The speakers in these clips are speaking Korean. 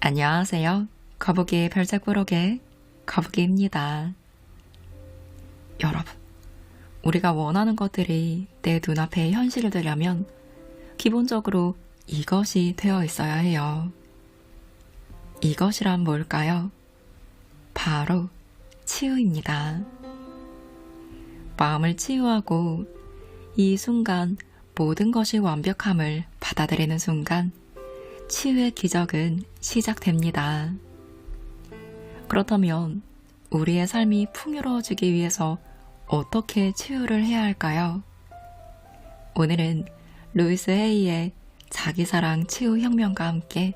안녕하세요. 거북이의 별책부록의 거북이입니다. 여러분, 우리가 원하는 것들이 내 눈앞에 현실이 되려면 기본적으로 이것이 되어 있어야 해요. 이것이란 뭘까요? 바로 치유입니다. 마음을 치유하고 이 순간 모든 것이 완벽함을 받아들이는 순간 치유의 기적은 시작됩니다. 그렇다면 우리의 삶이 풍요로워지기 위해서 어떻게 치유를 해야 할까요? 오늘은 루이스 헤이의 자기사랑 치유혁명과 함께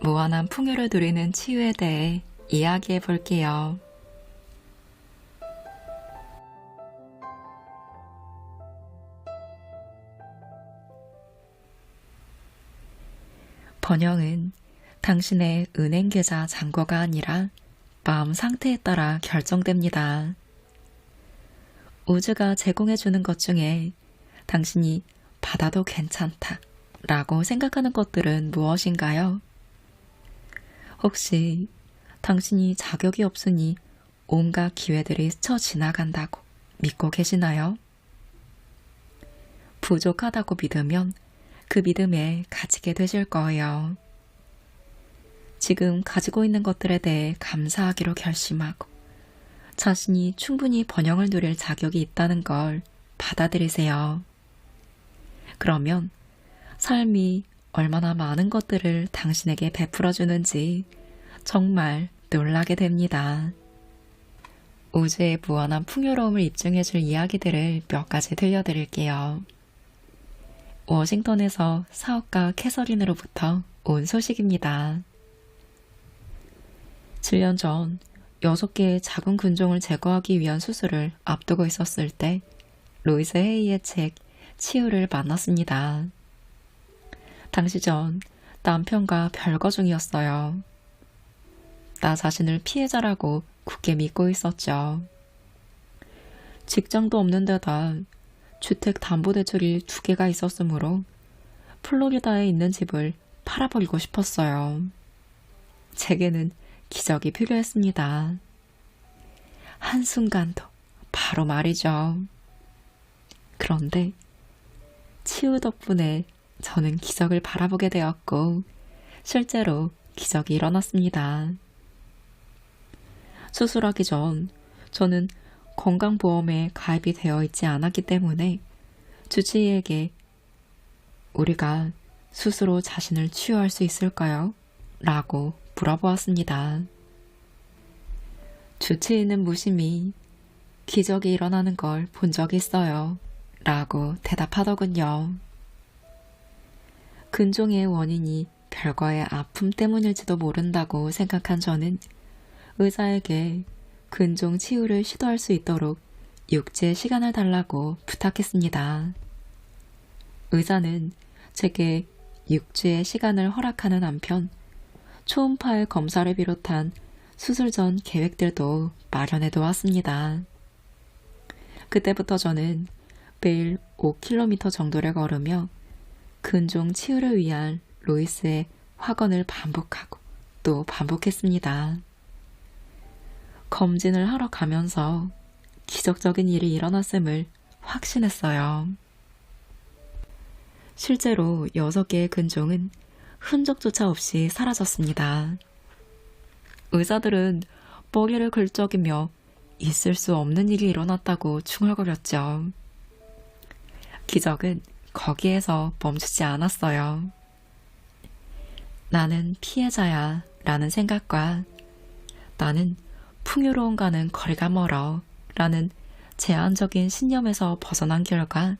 무한한 풍요를 누리는 치유에 대해 이야기해 볼게요. 번영은 당신의 은행 계좌 잔고가 아니라 마음 상태에 따라 결정됩니다. 우주가 제공해주는 것 중에 당신이 받아도 괜찮다 라고 생각하는 것들은 무엇인가요? 혹시 당신이 자격이 없으니 온갖 기회들이 스쳐 지나간다고 믿고 계시나요? 부족하다고 믿으면 그 믿음에 갇히게 되실 거예요. 지금 가지고 있는 것들에 대해 감사하기로 결심하고 자신이 충분히 번영을 누릴 자격이 있다는 걸 받아들이세요. 그러면 삶이 얼마나 많은 것들을 당신에게 베풀어 주는지 정말 놀라게 됩니다. 우주의 무한한 풍요로움을 입증해 줄 이야기들을 몇 가지 들려드릴게요. 워싱턴에서 사업가 캐서린으로부터 온 소식입니다. 7년 전 6개의 작은 근종을 제거하기 위한 수술을 앞두고 있었을 때 루이스 헤이의 책 치유를 만났습니다. 당시 전 남편과 별거 중이었어요. 나 자신을 피해자라고 굳게 믿고 있었죠. 직장도 없는 데다 주택담보대출이 2개가 있었으므로 플로리다에 있는 집을 팔아버리고 싶었어요. 제게는 기적이 필요했습니다. 한순간도 바로 말이죠. 그런데 치유 덕분에 저는 기적을 바라보게 되었고 실제로 기적이 일어났습니다. 수술하기 전 저는 건강보험에 가입이 되어 있지 않았기 때문에 주치의에게 우리가 스스로 자신을 치유할 수 있을까요? 라고 물어보았습니다. 주치의는 무심히 기적이 일어나는 걸 본 적이 있어요. 라고 대답하더군요. 근종의 원인이 별거의 아픔 때문일지도 모른다고 생각한 저는 의사에게 근종 치유를 시도할 수 있도록 6주의 시간을 달라고 부탁했습니다. 의사는 제게 6주의 시간을 허락하는 한편 초음파의 검사를 비롯한 수술 전 계획들도 마련해 두었습니다. 그때부터 저는 매일 5km 정도를 걸으며 근종 치유를 위한 루이스의 확언을 반복하고 또 반복했습니다. 검진을 하러 가면서 기적적인 일이 일어났음을 확신했어요. 실제로 6개의 근종은 흔적조차 없이 사라졌습니다. 의사들은 머리를 긁적이며 있을 수 없는 일이 일어났다고 중얼거렸죠. 기적은 거기에서 멈추지 않았어요. 나는 피해자야 라는 생각과 나는 풍요로움과는 거리가 멀어 라는 제한적인 신념에서 벗어난 결과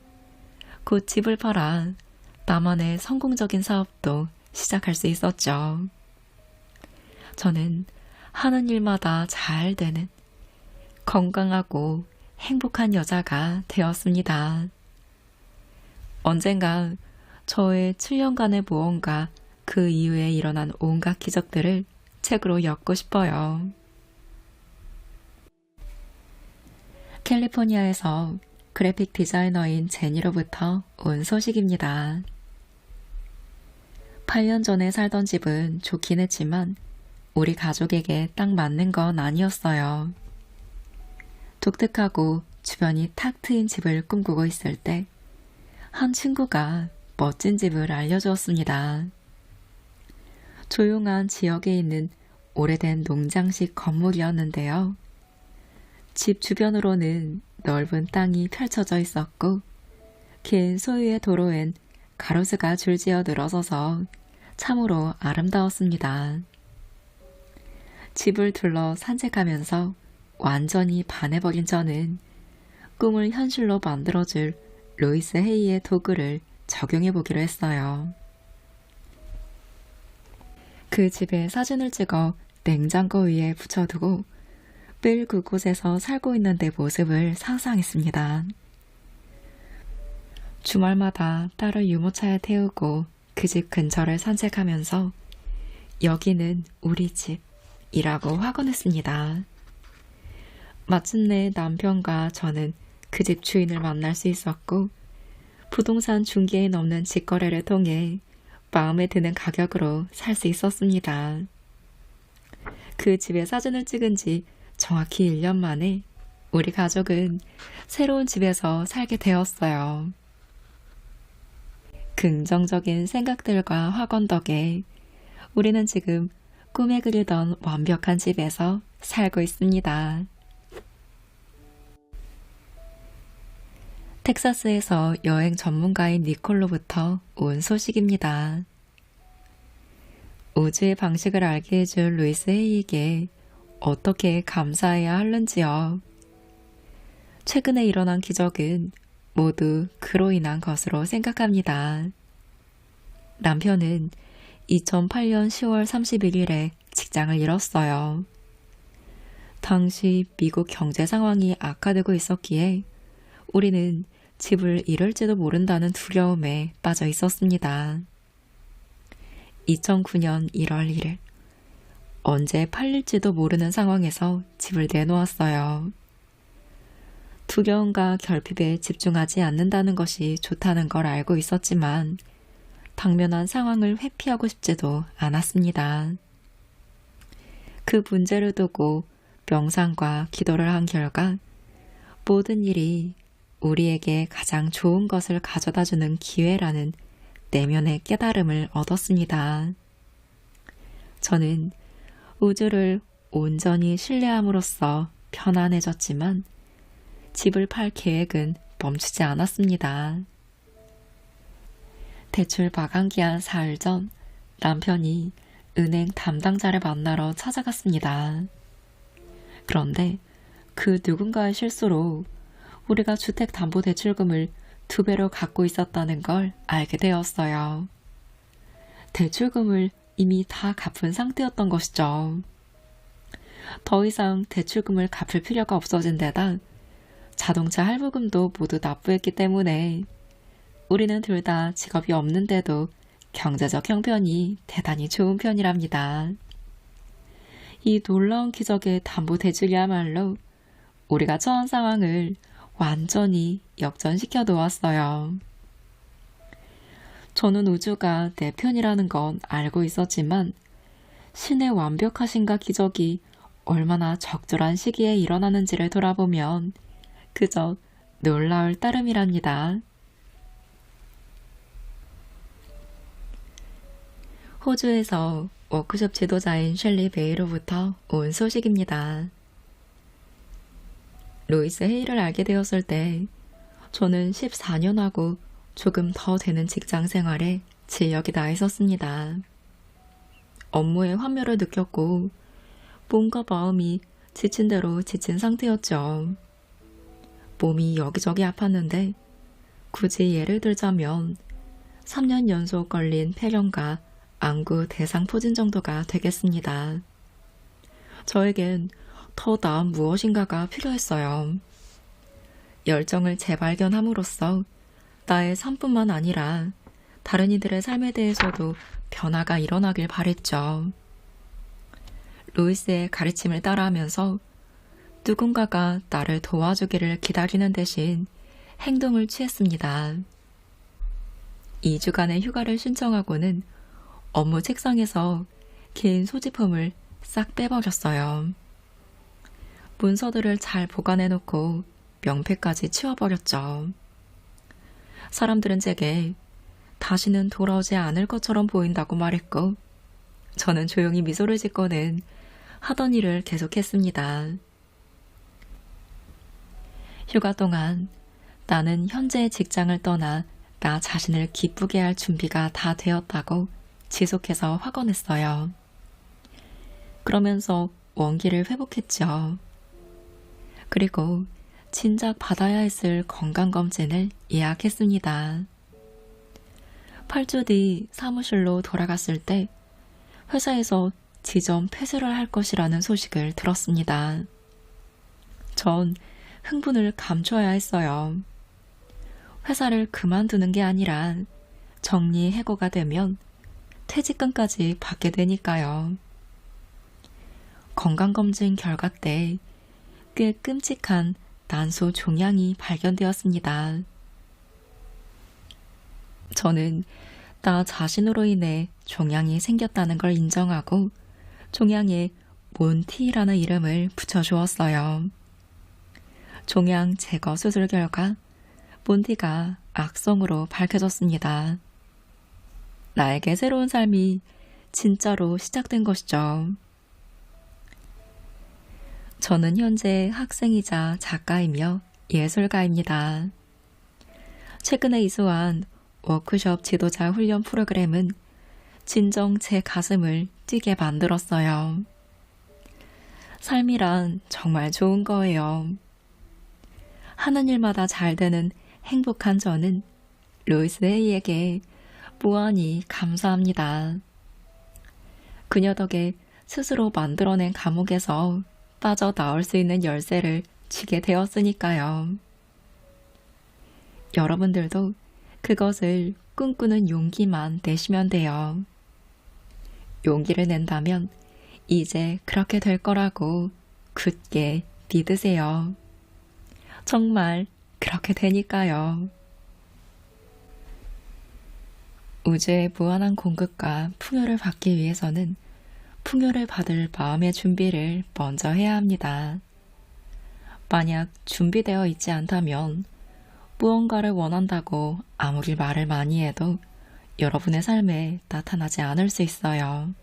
곧 집을 팔아 나만의 성공적인 사업도 시작할 수 있었죠. 저는 하는 일마다 잘 되는 건강하고 행복한 여자가 되었습니다. 언젠가 저의 7년간의 모험과 그 이후에 일어난 온갖 기적들을 책으로 엮고 싶어요. 캘리포니아에서 그래픽 디자이너인 제니로부터 온 소식입니다. 8년 전에 살던 집은 좋긴 했지만 우리 가족에게 딱 맞는 건 아니었어요. 독특하고 주변이 탁 트인 집을 꿈꾸고 있을 때 한 친구가 멋진 집을 알려주었습니다. 조용한 지역에 있는 오래된 농장식 건물이었는데요. 집 주변으로는 넓은 땅이 펼쳐져 있었고 긴 소유의 도로엔 가로수가 줄지어 늘어서서 참으로 아름다웠습니다. 집을 둘러 산책하면서 완전히 반해버린 저는 꿈을 현실로 만들어줄 루이스 헤이의 도구를 적용해보기로 했어요. 그 집에 사진을 찍어 냉장고 위에 붙여두고 매일 그곳에서 살고 있는 내 모습을 상상했습니다. 주말마다 딸을 유모차에 태우고 그 집 근처를 산책하면서 여기는 우리 집이라고 확언했습니다. 마침내 남편과 저는 그 집 주인을 만날 수 있었고 부동산 중개에 넘는 직거래를 통해 마음에 드는 가격으로 살 수 있었습니다. 그 집의 사진을 찍은 지 정확히 1년 만에 우리 가족은 새로운 집에서 살게 되었어요. 긍정적인 생각들과 확언 덕에 우리는 지금 꿈에 그리던 완벽한 집에서 살고 있습니다. 텍사스에서 여행 전문가인 니콜로부터 온 소식입니다. 우주의 방식을 알게 해줄 루이스 헤이에게 어떻게 감사해야 하는지요. 최근에 일어난 기적은 모두 그로 인한 것으로 생각합니다. 남편은 2008년 10월 31일에 직장을 잃었어요. 당시 미국 경제 상황이 악화되고 있었기에 우리는 집을 잃을지도 모른다는 두려움에 빠져 있었습니다. 2009년 1월 1일, 언제 팔릴지도 모르는 상황에서 집을 내놓았어요. 두려움과 결핍에 집중하지 않는다는 것이 좋다는 걸 알고 있었지만 당면한 상황을 회피하고 싶지도 않았습니다. 그 문제를 두고 명상과 기도를 한 결과 모든 일이 우리에게 가장 좋은 것을 가져다주는 기회라는 내면의 깨달음을 얻었습니다. 저는 우주를 온전히 신뢰함으로써 편안해졌지만 집을 팔 계획은 멈추지 않았습니다. 대출 마감 기한 4일 전 남편이 은행 담당자를 만나러 찾아갔습니다. 그런데 그 누군가의 실수로 우리가 주택담보대출금을 2배로 갖고 있었다는 걸 알게 되었어요. 대출금을 이미 다 갚은 상태였던 것이죠. 더 이상 대출금을 갚을 필요가 없어진 데다 자동차 할부금도 모두 납부했기 때문에 우리는 둘 다 직업이 없는데도 경제적 형편이 대단히 좋은 편이랍니다. 이 놀라운 기적의 담보대출이야말로 우리가 처한 상황을 완전히 역전시켜 놓았어요. 저는 우주가 내 편이라는 건 알고 있었지만 신의 완벽하신가 기적이 얼마나 적절한 시기에 일어나는지를 돌아보면 그저 놀라울 따름이랍니다. 호주에서 워크숍 지도자인 셸리 베이로부터 온 소식입니다. 루이스 헤이를 알게 되었을 때 저는 14년하고 조금 더 되는 직장 생활에 진력이 나 있었습니다. 업무에 환멸을 느꼈고 몸과 마음이 지친 대로 지친 상태였죠. 몸이 여기저기 아팠는데 굳이 예를 들자면 3년 연속 걸린 폐렴과 안구 대상포진 정도가 되겠습니다. 저에겐 더 나은 무엇인가가 필요했어요. 열정을 재발견함으로써 나의 삶뿐만 아니라 다른 이들의 삶에 대해서도 변화가 일어나길 바랬죠. 루이스의 가르침을 따라하면서 누군가가 나를 도와주기를 기다리는 대신 행동을 취했습니다. 2주간의 휴가를 신청하고는 업무 책상에서 긴 소지품을 싹 빼버렸어요. 문서들을 잘 보관해놓고 명패까지 치워버렸죠. 사람들은 제게 다시는 돌아오지 않을 것처럼 보인다고 말했고, 저는 조용히 미소를 짓고는 하던 일을 계속했습니다. 휴가 동안 나는 현재의 직장을 떠나 나 자신을 기쁘게 할 준비가 다 되었다고 지속해서 확언했어요. 그러면서 원기를 회복했죠. 그리고 진작 받아야 했을 건강검진을 예약했습니다. 8주 뒤 사무실로 돌아갔을 때 회사에서 지점 폐쇄를 할 것이라는 소식을 들었습니다. 전 흥분을 감춰야 했어요. 회사를 그만두는 게 아니라 정리해고가 되면 퇴직금까지 받게 되니까요. 건강검진 결과 때 꽤 끔찍한 난소 종양이 발견되었습니다. 저는 나 자신으로 인해 종양이 생겼다는 걸 인정하고 종양에 몬티라는 이름을 붙여주었어요. 종양 제거 수술 결과 몬티가 악성으로 밝혀졌습니다. 나에게 새로운 삶이 진짜로 시작된 것이죠. 저는 현재 학생이자 작가이며 예술가입니다. 최근에 이수한 워크숍 지도자 훈련 프로그램은 진정 제 가슴을 뛰게 만들었어요. 삶이란 정말 좋은 거예요. 하는 일마다 잘 되는 행복한 저는 루이스 헤이에게 무한히 감사합니다. 그녀 덕에 스스로 만들어낸 감옥에서 빠져나올 수 있는 열쇠를 쥐게 되었으니까요. 여러분들도 그것을 꿈꾸는 용기만 내시면 돼요. 용기를 낸다면 이제 그렇게 될 거라고 굳게 믿으세요. 정말 그렇게 되니까요. 우주의 무한한 공급과 풍요를 받기 위해서는 풍요를 받을 마음의 준비를 먼저 해야 합니다. 만약 준비되어 있지 않다면 무언가를 원한다고 아무리 말을 많이 해도 여러분의 삶에 나타나지 않을 수 있어요.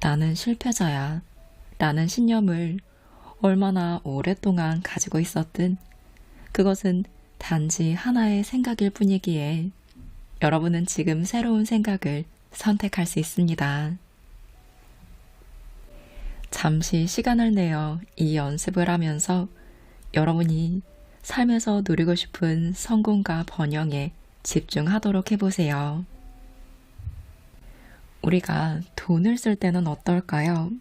나는 실패자야 라는 신념을 얼마나 오랫동안 가지고 있었든 그것은 단지 하나의 생각일 뿐이기에 여러분은 지금 새로운 생각을 선택할 수 있습니다. 잠시 시간을 내어 이 연습을 하면서 여러분이 삶에서 누리고 싶은 성공과 번영에 집중하도록 해보세요. 우리가 돈을 쓸 때는 어떨까요?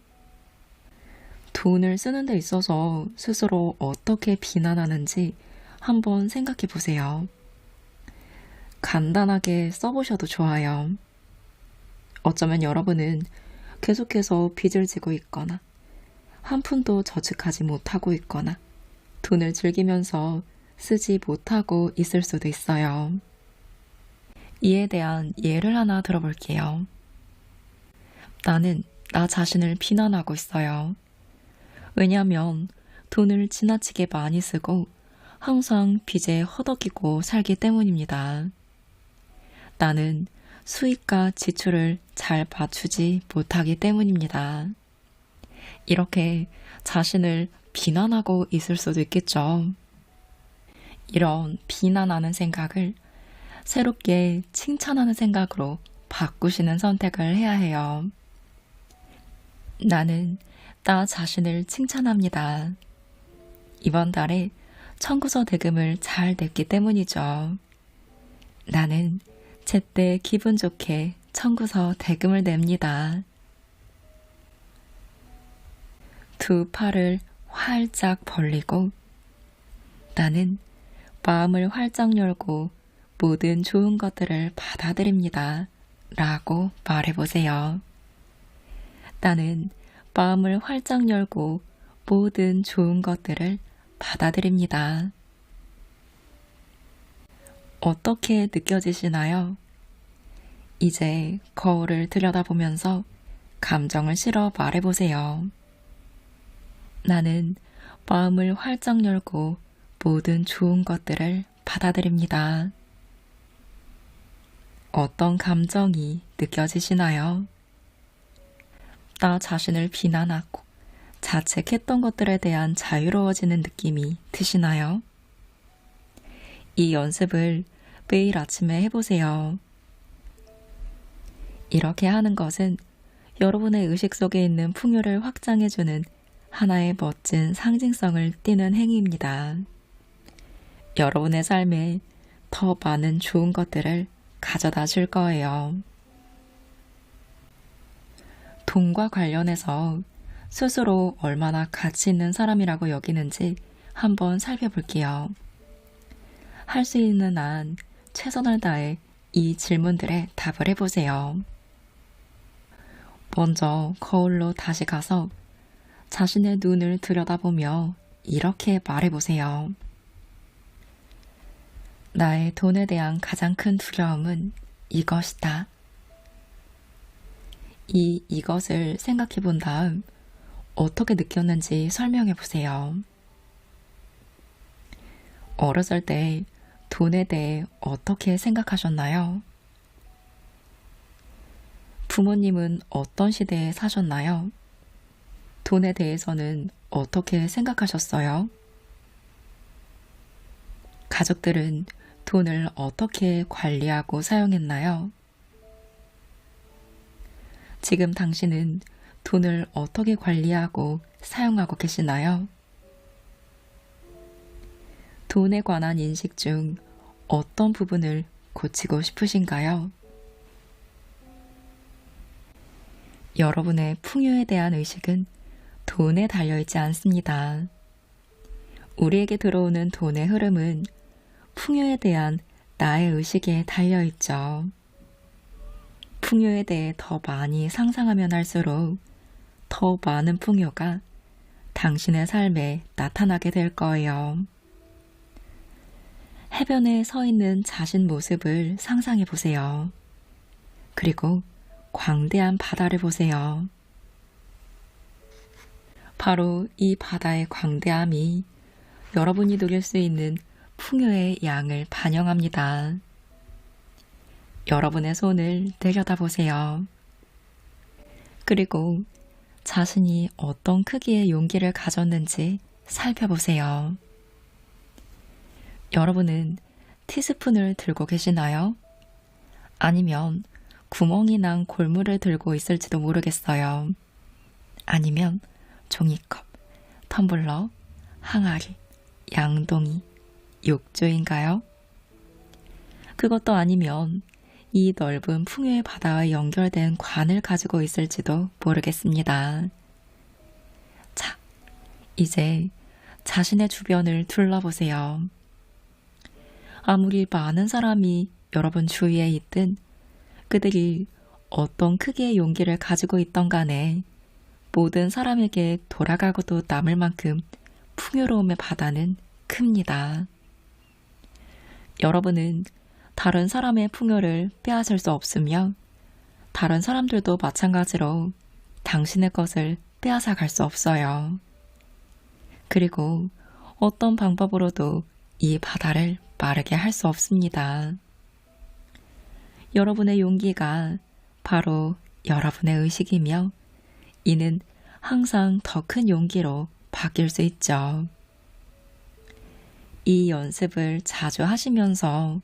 돈을 쓰는 데 있어서 스스로 어떻게 비난하는지 한번 생각해 보세요. 간단하게 써보셔도 좋아요. 어쩌면 여러분은 계속해서 빚을 지고 있거나 한 푼도 저축하지 못하고 있거나 돈을 즐기면서 쓰지 못하고 있을 수도 있어요. 이에 대한 예를 하나 들어볼게요. 나는 나 자신을 비난하고 있어요. 왜냐하면 돈을 지나치게 많이 쓰고 항상 빚에 허덕이고 살기 때문입니다. 나는 수입과 지출을 잘 맞추지 못하기 때문입니다. 이렇게 자신을 비난하고 있을 수도 있겠죠. 이런 비난하는 생각을 새롭게 칭찬하는 생각으로 바꾸시는 선택을 해야 해요. 나는 나 자신을 칭찬합니다. 이번 달에 청구서 대금을 잘 냈기 때문이죠. 나는 제때 기분 좋게 청구서 대금을 냅니다. 두 팔을 활짝 벌리고 나는 마음을 활짝 열고 모든 좋은 것들을 받아들입니다. 라고 말해보세요. 나는 마음을 활짝 열고 모든 좋은 것들을 받아들입니다. 어떻게 느껴지시나요? 이제 거울을 들여다보면서 감정을 실어 말해보세요. 나는 마음을 활짝 열고 모든 좋은 것들을 받아들입니다. 어떤 감정이 느껴지시나요? 나 자신을 비난하고 자책했던 것들에 대한 자유로워지는 느낌이 드시나요? 이 연습을 매일 아침에 해보세요. 이렇게 하는 것은 여러분의 의식 속에 있는 풍요를 확장해주는 하나의 멋진 상징성을 띠는 행위입니다. 여러분의 삶에 더 많은 좋은 것들을 가져다 줄 거예요. 돈과 관련해서 스스로 얼마나 가치 있는 사람이라고 여기는지 한번 살펴볼게요. 할 수 있는 한 최선을 다해 이 질문들에 답을 해보세요. 먼저 거울로 다시 가서 자신의 눈을 들여다보며 이렇게 말해보세요. 나의 돈에 대한 가장 큰 두려움은 이것이다. 이것을 생각해 본 다음 어떻게 느꼈는지 설명해 보세요. 어렸을 때 돈에 대해 어떻게 생각하셨나요? 부모님은 어떤 시대에 사셨나요? 돈에 대해서는 어떻게 생각하셨어요? 가족들은 돈을 어떻게 관리하고 사용했나요? 지금 당신은 돈을 어떻게 관리하고 사용하고 계시나요? 돈에 관한 인식 중 어떤 부분을 고치고 싶으신가요? 여러분의 풍요에 대한 의식은 돈에 달려있지 않습니다. 우리에게 들어오는 돈의 흐름은 풍요에 대한 나의 의식에 달려있죠. 풍요에 대해 더 많이 상상하면 할수록 더 많은 풍요가 당신의 삶에 나타나게 될 거예요. 해변에 서 있는 자신 모습을 상상해 보세요. 그리고 광대한 바다를 보세요. 바로 이 바다의 광대함이 여러분이 누릴 수 있는 풍요의 양을 반영합니다. 여러분의 손을 내려다보세요. 그리고 자신이 어떤 크기의 용기를 가졌는지 살펴보세요. 여러분은 티스푼을 들고 계시나요? 아니면 구멍이 난 골무를 들고 있을지도 모르겠어요. 아니면 종이컵, 텀블러, 항아리, 양동이, 욕조인가요? 그것도 아니면 이 넓은 풍요의 바다와 연결된 관을 가지고 있을지도 모르겠습니다. 자, 이제 자신의 주변을 둘러보세요. 아무리 많은 사람이 여러분 주위에 있든 그들이 어떤 크기의 용기를 가지고 있던 간에 모든 사람에게 돌아가고도 남을 만큼 풍요로움의 바다는 큽니다. 여러분은 다른 사람의 풍요를 빼앗을 수 없으며 다른 사람들도 마찬가지로 당신의 것을 빼앗아 갈 수 없어요. 그리고 어떤 방법으로도 이 바다를 마르게 할 수 없습니다. 여러분의 용기가 바로 여러분의 의식이며 이는 항상 더 큰 용기로 바뀔 수 있죠. 이 연습을 자주 하시면서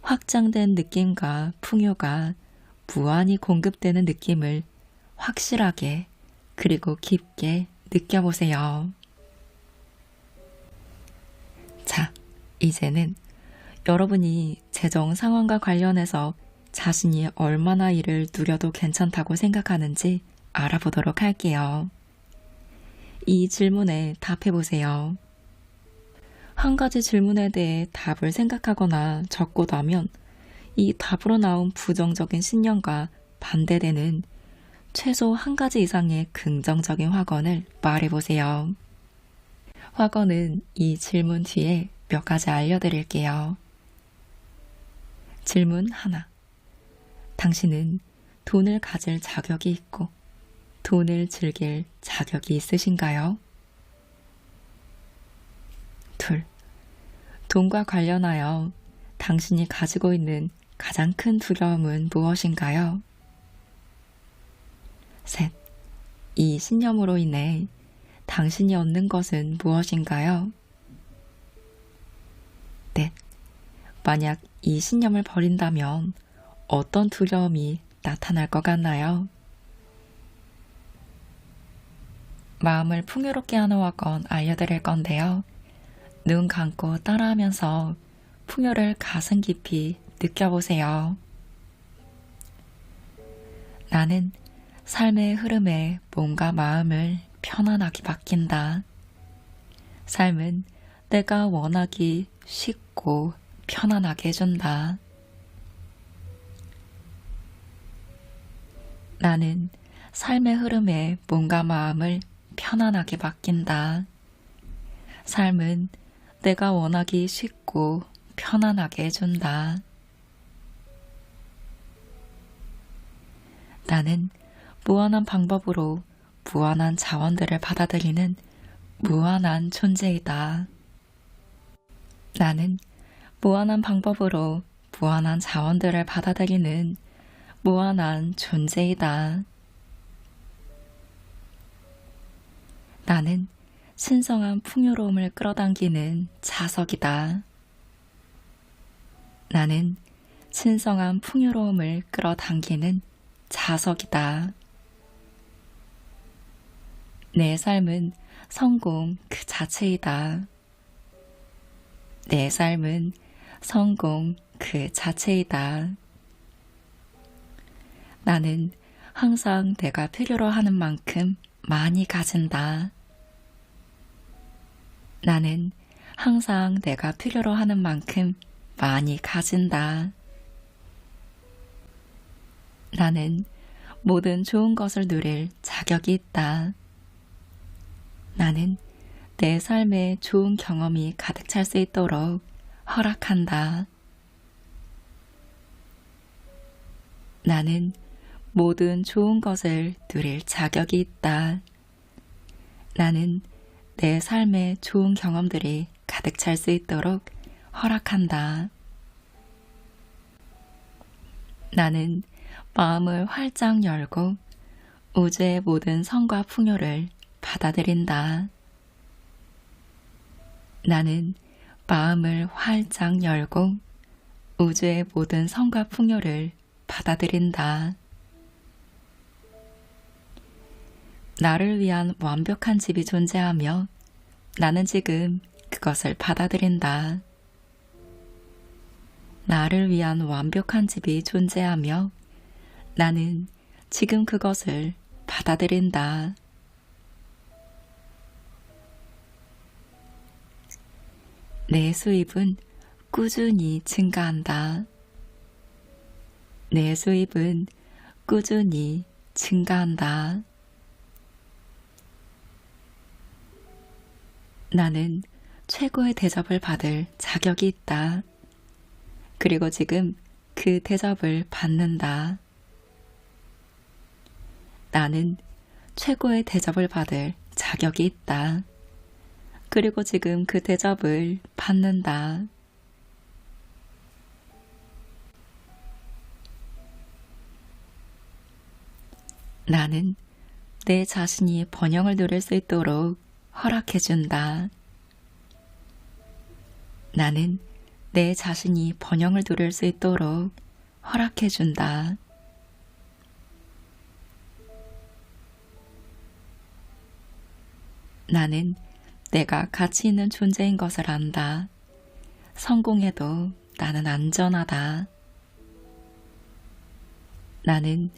확장된 느낌과 풍요가 무한히 공급되는 느낌을 확실하게 그리고 깊게 느껴보세요. 자, 이제는 여러분이 재정 상황과 관련해서 자신이 얼마나 이를 누려도 괜찮다고 생각하는지 알아보도록 할게요. 이 질문에 답해보세요. 한 가지 질문에 대해 답을 생각하거나 적고 나면 이 답으로 나온 부정적인 신념과 반대되는 최소 한 가지 이상의 긍정적인 확언을 말해보세요. 확언은 이 질문 뒤에 몇 가지 알려드릴게요. 질문 하나. 당신은 돈을 가질 자격이 있고 돈을 즐길 자격이 있으신가요? 둘, 돈과 관련하여 당신이 가지고 있는 가장 큰 두려움은 무엇인가요? 셋, 이 신념으로 인해 당신이 얻는 것은 무엇인가요? 넷, 만약 이 신념을 버린다면 어떤 두려움이 나타날 것 같나요? 마음을 풍요롭게 하는 화건 알려드릴 건데요. 눈 감고 따라하면서 풍요를 가슴 깊이 느껴보세요. 나는 삶의 흐름에 몸과 마음을 편안하게 맡긴다. 삶은 내가 원하기 쉽고 편안하게 해준다. 나는 삶의 흐름에 몸과 마음을 편안하게 맡긴다. 삶은 내가 원하기 쉽고 편안하게 해준다. 나는 무한한 방법으로 무한한 자원들을 받아들이는 무한한 존재이다. 나는 무한한 방법으로 무한한 자원들을 받아들이는 무한한 존재이다. 나는 신성한 풍요로움을 끌어당기는 자석이다. 나는 신성한 풍요로움을 끌어당기는 자석이다. 내 삶은 성공 그 자체이다. 내 삶은 성공 그 자체이다. 나는 항상 내가 필요로 하는 만큼 많이 가진다. 나는 항상 내가 필요로 하는 만큼 많이 가진다. 나는 모든 좋은 것을 누릴 자격이 있다. 나는 내 삶에 좋은 경험이 가득 찰 수 있도록 허락한다. 나는 모든 좋은 것을 누릴 자격이 있다. 나는 내 삶에 좋은 경험들이 가득 찰 수 있도록 허락한다. 나는 마음을 활짝 열고 우주의 모든 성과 풍요를 받아들인다. 나는 마음을 활짝 열고 우주의 모든 성과 풍요를 받아들인다. 나를 위한 완벽한 집이 존재하며 나는 지금 그것을 받아들인다. 나를 위한 완벽한 집이 존재하며 나는 지금 그것을 받아들인다. 내 수입은 꾸준히 증가한다. 내 수입은 꾸준히 증가한다. 나는 최고의 대접을 받을 자격이 있다. 그리고 지금 그 대접을 받는다. 나는 최고의 대접을 받을 자격이 있다. 그리고 지금 그 대접을 받는다. 나는 내 자신이 번영을 누릴 수 있도록 허락해준다. 나는 내 자신이 번영을 누릴 수 있도록 허락해준다. 나는 내가 가치 있는 존재인 것을 안다. 성공해도 나는 안전하다. 나는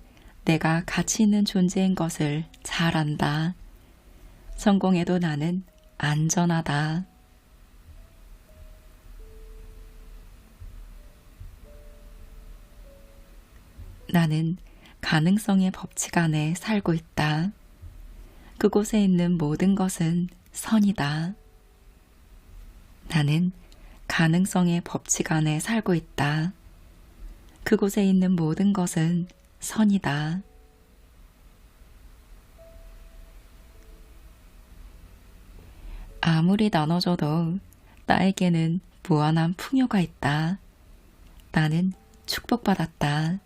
내가 가치 있는 존재인 것을 잘 안다. 성공해도 나는 안전하다. 나는 가능성의 법칙 안에 살고 있다. 그곳에 있는 모든 것은 선이다. 나는 가능성의 법칙 안에 살고 있다. 그곳에 있는 모든 것은 선이다. 아무리 나눠줘도 나에게는 무한한 풍요가 있다. 나는 축복받았다.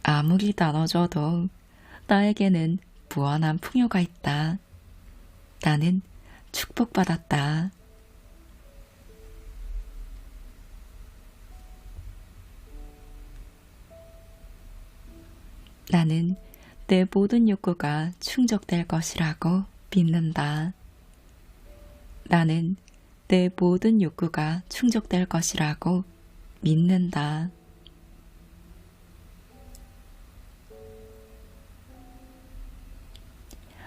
아무리 나눠줘도 나에게는 무한한 풍요가 있다. 나는 축복받았다. 나는 내 모든 욕구가 충족될 것이라고 믿는다. 나는 내 모든 욕구가 충족될 것이라고 믿는다.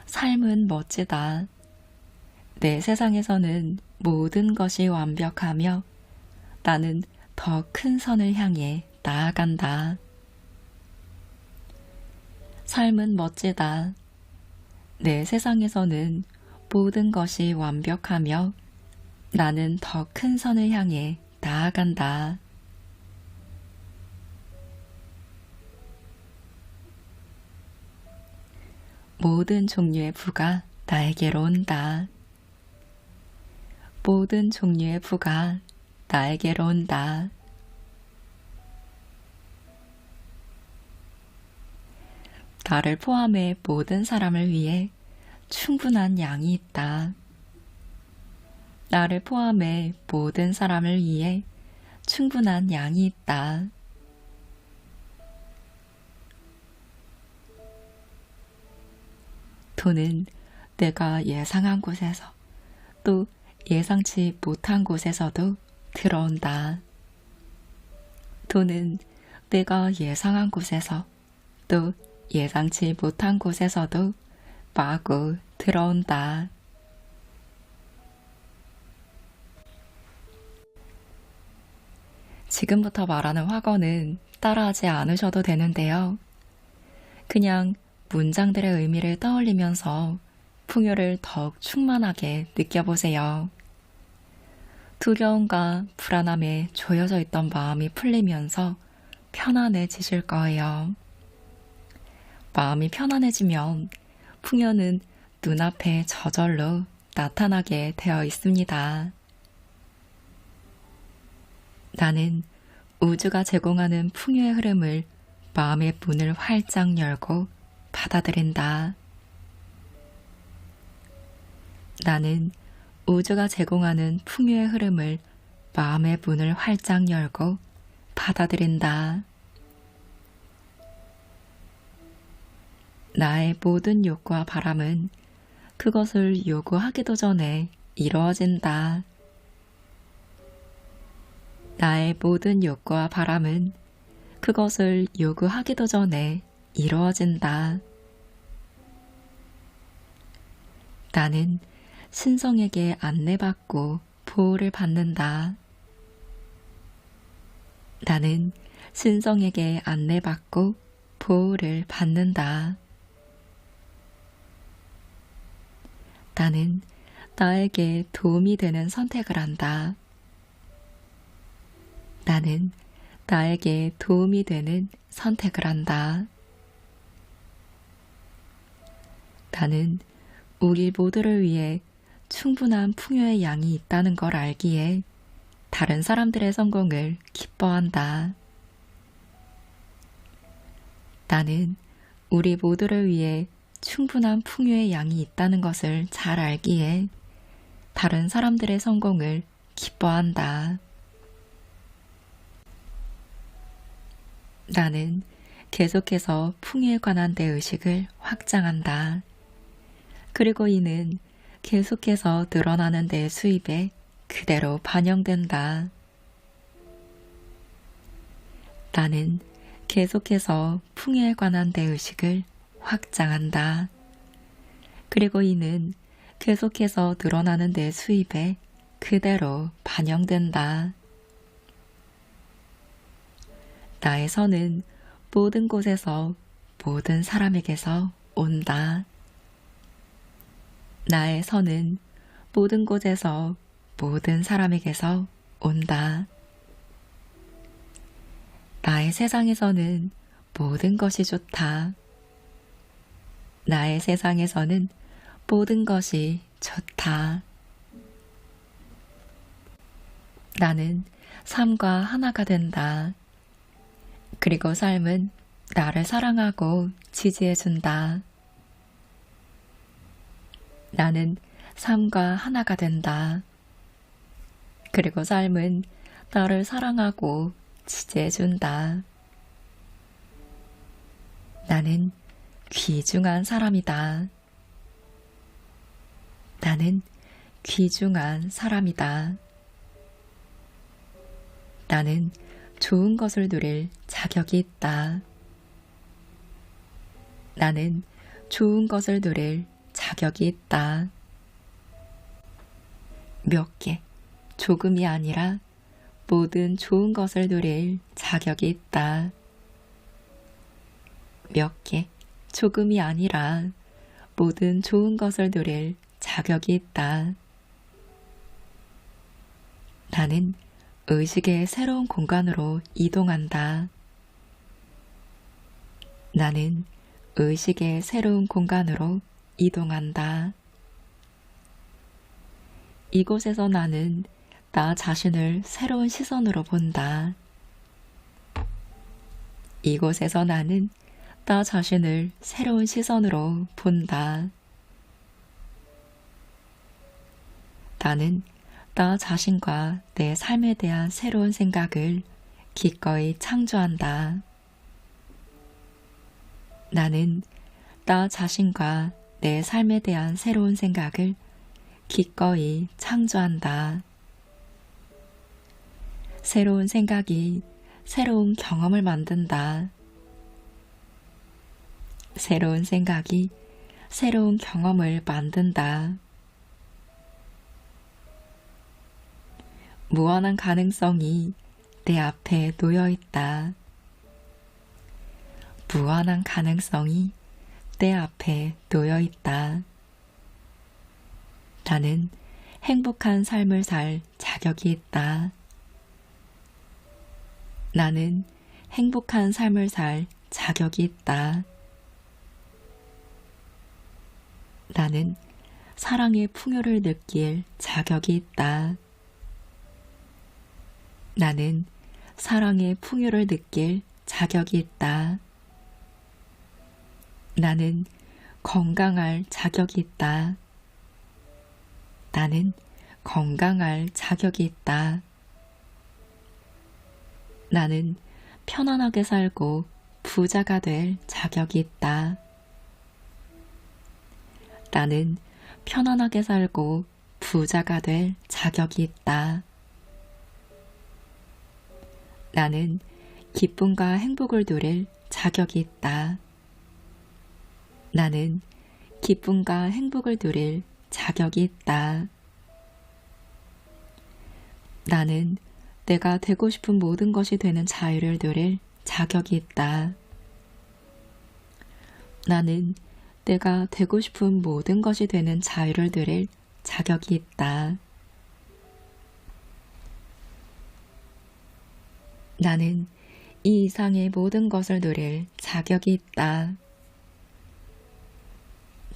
삶은 멋지다. 내 세상에서는 모든 것이 완벽하며 나는 더 큰 선을 향해 나아간다. 삶은 멋지다. 내 세상에서는 모든 것이 완벽하며 나는 더 큰 선을 향해 나아간다. 모든 종류의 부가 나에게로 온다. 모든 종류의 부가 나에게로 온다. 나를 포함해 모든 사람을 위해 충분한 양이 있다. 나를 포함해 모든 사람을 위해 충분한 양이 있다. 돈은 내가 예상한 곳에서 또 예상치 못한 곳에서도 들어온다. 돈은 내가 예상한 곳에서 또 예상치 못한 곳에서도 마구 들어온다. 지금부터 말하는 확언은 따라하지 않으셔도 되는데요. 그냥 문장들의 의미를 떠올리면서 풍요를 더욱 충만하게 느껴보세요. 두려움과 불안함에 조여져 있던 마음이 풀리면서 편안해지실 거예요. 마음이 편안해지면 풍요는 눈앞에 저절로 나타나게 되어 있습니다. 나는 우주가 제공하는 풍요의 흐름을 마음의 문을 활짝 열고 받아들인다. 나는 우주가 제공하는 풍요의 흐름을 마음의 문을 활짝 열고 받아들인다. 나의 모든 욕구와 바람은 그것을 요구하기도 전에 이루어진다. 나의 모든 욕구와 바람은 그것을 요구하기도 전에 이루어진다. 나는 신성에게 안내받고 보호를 받는다. 나는 신성에게 안내받고 보호를 받는다. 나는 나에게 도움이 되는 선택을 한다. 나는 나에게 도움이 되는 선택을 한다. 나는 우리 모두를 위해 충분한 풍요의 양이 있다는 걸 알기에 다른 사람들의 성공을 기뻐한다. 나는 우리 모두를 위해 충분한 풍요의 양이 있다는 것을 잘 알기에 다른 사람들의 성공을 기뻐한다. 나는 계속해서 풍요에 관한 내 의식을 확장한다. 그리고 이는 계속해서 늘어나는 내 수입에 그대로 반영된다. 나는 계속해서 풍요에 관한 내 의식을 확장한다. 그리고 이는 계속해서 늘어나는 내 수입에 그대로 반영된다. 나의 선은 모든 곳에서 모든 사람에게서 온다. 나의 선은 모든 곳에서 모든 사람에게서 온다. 나의 세상에서는 모든 것이 좋다. 나의 세상에서는 모든 것이 좋다. 나는 삶과 하나가 된다. 그리고 삶은 나를 사랑하고 지지해준다. 나는 삶과 하나가 된다. 그리고 삶은 나를 사랑하고 지지해준다. 나는 귀중한 사람이다. 나는 귀중한 사람이다. 나는 좋은 것을 누릴 자격이 있다. 나는 좋은 것을 누릴 자격이 있다. 몇 개, 조금이 아니라 모든 좋은 것을 누릴 자격이 있다. 몇 개, 조금이 아니라 모든 좋은 것을 누릴 자격이 있다. 나는 의식의 새로운 공간으로 이동한다. 나는 의식의 새로운 공간으로 이동한다. 이곳에서 나는 나 자신을 새로운 시선으로 본다. 이곳에서 나는 나 자신을 새로운 시선으로 본다. 나는 나 자신과 내 삶에 대한 새로운 생각을 기꺼이 창조한다. 나는 나 자신과 내 삶에 대한 새로운 생각을 기꺼이 창조한다. 새로운 생각이 새로운 경험을 만든다. 새로운 생각이 새로운 경험을 만든다. 무한한 가능성이 내 앞에 놓여 있다. 무한한 가능성이 내 앞에 놓여 있다. 나는 행복한 삶을 살 자격이 있다. 나는 행복한 삶을 살 자격이 있다. 나는 사랑의 풍요를 느낄 자격이 있다. 나는 사랑의 풍요를 느낄 자격이 있다. 나는 건강할 자격이 있다. 나는 건강할 자격이 있다. 나는 편안하게 살고 부자가 될 자격이 있다. 나는 편안하게 살고 부자가 될 자격이 있다. 나는 기쁨과 행복을 누릴 자격이 있다. 나는 기쁨과 행복을 누릴 자격이 있다. 나는 내가 되고 싶은 모든 것이 되는 자유를 누릴 자격이 있다. 나는 내가 되고 싶은 모든 것이 되는 자유를 누릴 자격이 있다. 나는 이 이상의 모든 것을 누릴 자격이 있다.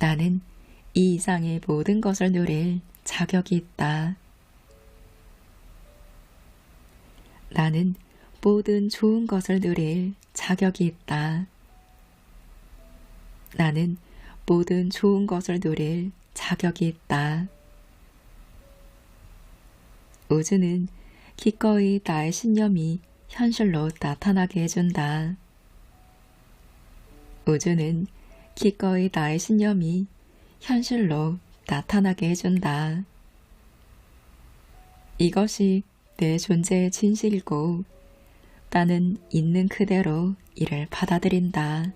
나는 이 이상의 모든 것을 누릴 자격이 있다. 나는 모든 좋은 것을 누릴 자격이 있다. 나는 모든 좋은 것을 누릴 자격이 있다. 우주는 기꺼이 나의 신념이 현실로 나타나게 해준다. 우주는 기꺼이 나의 신념이 현실로 나타나게 해준다. 이것이 내 존재의 진실이고 나는 있는 그대로 이를 받아들인다.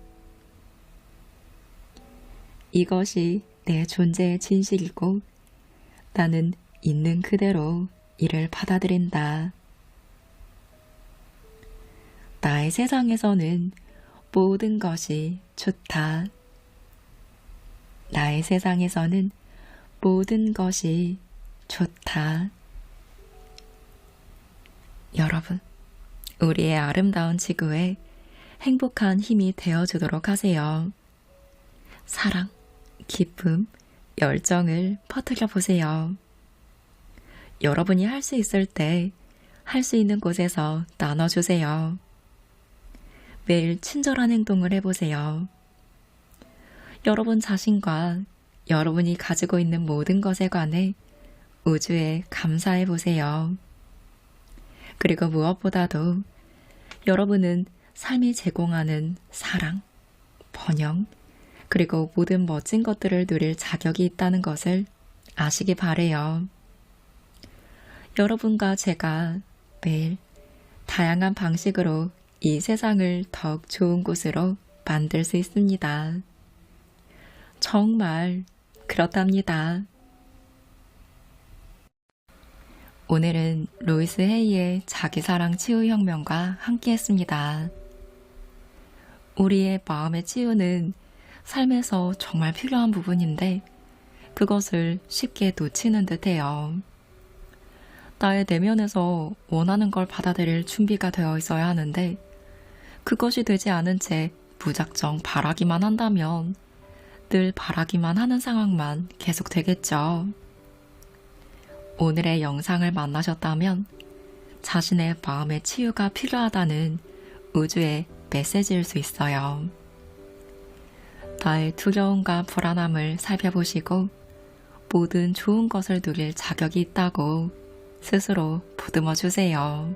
이것이 내 존재의 진실이고 나는 있는 그대로 이를 받아들인다. 나의 세상에서는 모든 것이 좋다. 나의 세상에서는 모든 것이 좋다. 여러분, 우리의 아름다운 지구에 행복한 힘이 되어주도록 하세요. 사랑, 기쁨, 열정을 퍼뜨려 보세요. 여러분이 할 수 있을 때 할 수 있는 곳에서 나눠주세요. 매일 친절한 행동을 해보세요. 여러분 자신과 여러분이 가지고 있는 모든 것에 관해 우주에 감사해 보세요. 그리고 무엇보다도 여러분은 삶이 제공하는 사랑, 번영, 그리고 모든 멋진 것들을 누릴 자격이 있다는 것을 아시기 바래요. 여러분과 제가 매일 다양한 방식으로 이 세상을 더욱 좋은 곳으로 만들 수 있습니다. 정말 그렇답니다. 오늘은 로이스 헤이의 자기사랑 치유혁명과 함께했습니다. 우리의 마음의 치유는 삶에서 정말 필요한 부분인데 그것을 쉽게 놓치는 듯해요. 나의 내면에서 원하는 걸 받아들일 준비가 되어 있어야 하는데 그것이 되지 않은 채 무작정 바라기만 한다면 늘 바라기만 하는 상황만 계속 되겠죠. 오늘의 영상을 만나셨다면 자신의 마음의 치유가 필요하다는 우주의 메시지일 수 있어요. 나의 두려움과 불안함을 살펴보시고 모든 좋은 것을 누릴 자격이 있다고 스스로 보듬어 주세요.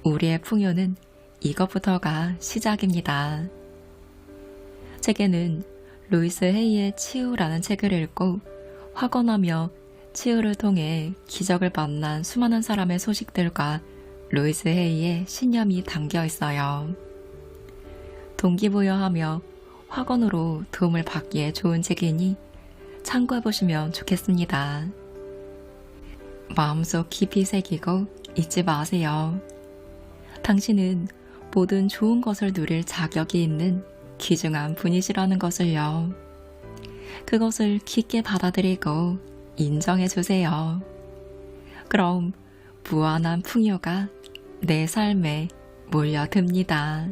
우리의 풍요는 이것부터가 시작입니다. 제게는 로이스 헤이의 치유라는 책을 읽고 확언하며 치유를 통해 기적을 만난 수많은 사람의 소식들과 로이스 헤이의 신념이 담겨 있어요. 동기부여하며 확언으로 도움을 받기에 좋은 책이니 참고해보시면 좋겠습니다. 마음속 깊이 새기고 잊지 마세요. 당신은 모든 좋은 것을 누릴 자격이 있는 귀중한 분이시라는 것을요. 그것을 깊게 받아들이고 인정해주세요. 그럼 무한한 풍요가 내 삶에 몰려듭니다.